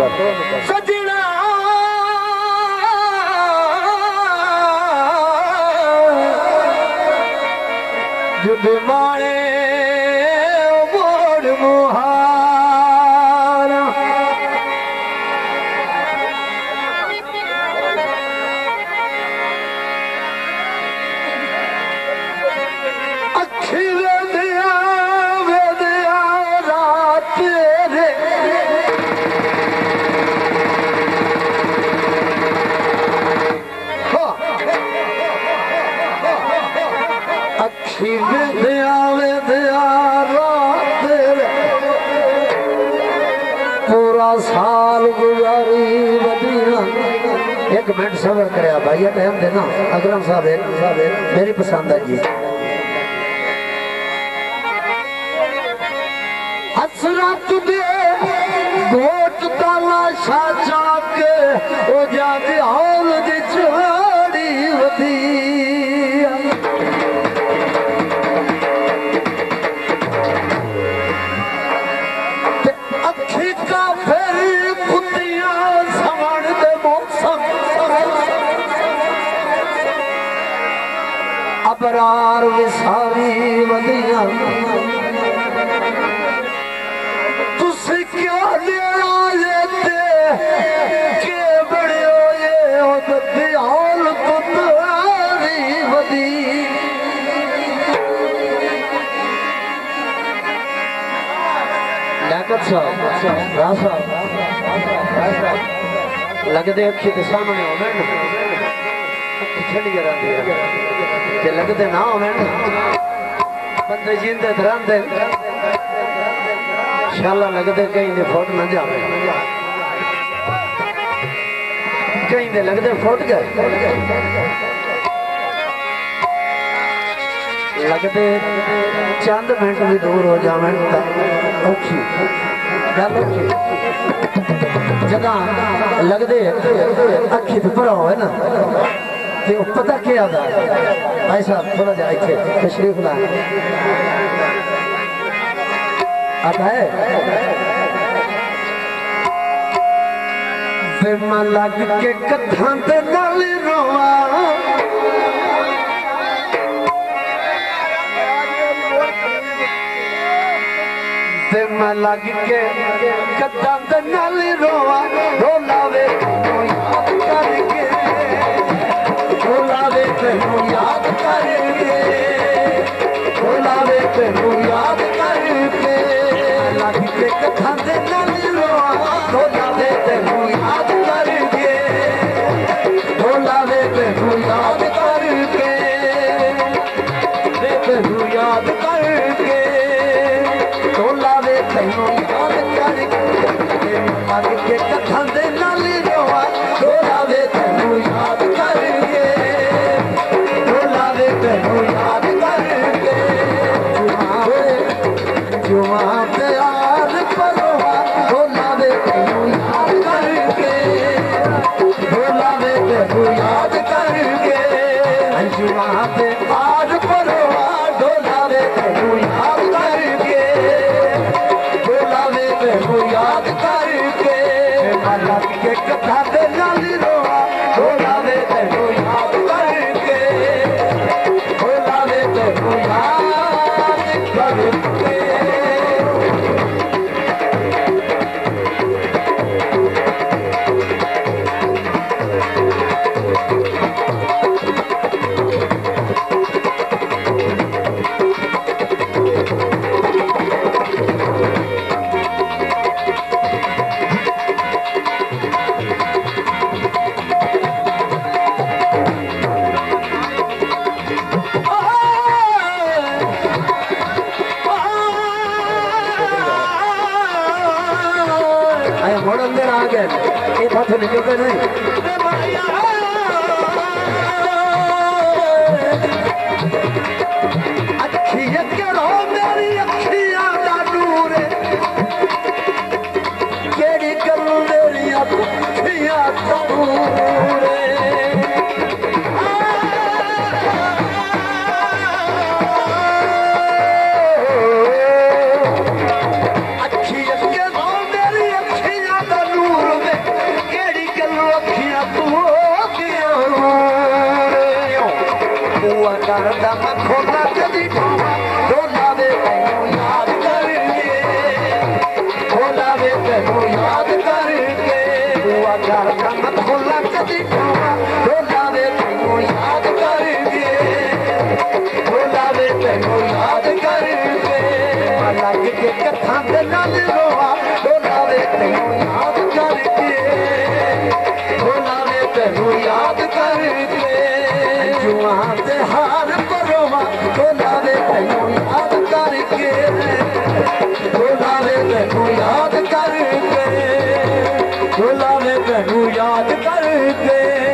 सजना जुद माणे मोड़ मुहारा अखी वेदिया रात रे अखी वेदिया रात रे पूरा साल गुजारी वदिया। एक मिनट सबर करे भाई टाइम देना। अकरम साहब मेरी पसंद है जी। हसरत दे गोट ताला साचा के ओ जाके हाल दी चढ़ी वधी अखी का फिर कुतिया समण दे मौसम अबरार विसारी वधिया। क्या लेना लेते के बड़े हो ये हाल पुतारी वदी लाकत साहब लगते अखी के सामने हो छड़ी जे लगते ना हो बंदे जींदे धरांदे शाला लगते कहीं दे फुट न जावे कहीं दे लगते फुट गए लगते चंद मिनट भी दूर हो जावे औखी गल औखी जगह लगते अखी तो भरा हो ना ते पता क्या आता भाई साहब थोड़ा जा इत्थे तशरीफ ला आता है मैं लग के कथा ते नाल रोवा मैं लग के कथा ते नाल रोवा रोलावे करके रोलावे तेनू याद करके रोलावे तेनू याद करके लग के कथा दे नाल रोआ रोलावे तेनू याद करके रोलावे तेनू याद करके तेनू याद करके रोलावे तेनू याद करके लग के कथा दे नाल रोआ रोलावे तेनू याद करके रोलावे तेनू याद करके जुमा प्यार परवा रोलावे तेनू याद करके रोलावे तेनू याद करके जुमा प्यार परवा रोलावे तेनू याद करके रोलावे तेनू याद करके लग के कथा दे नाल रोआ रोलावे तेनू याद करके रोलावे तेनू याद करके। अंदर आ गए एक हाथ निकलते नहीं अखियां करो मेरी अखियां दा नूर केड़ी करूं मेरी अखियां दा नूर अखियां करो मेरी अखियां दा नूर याद करके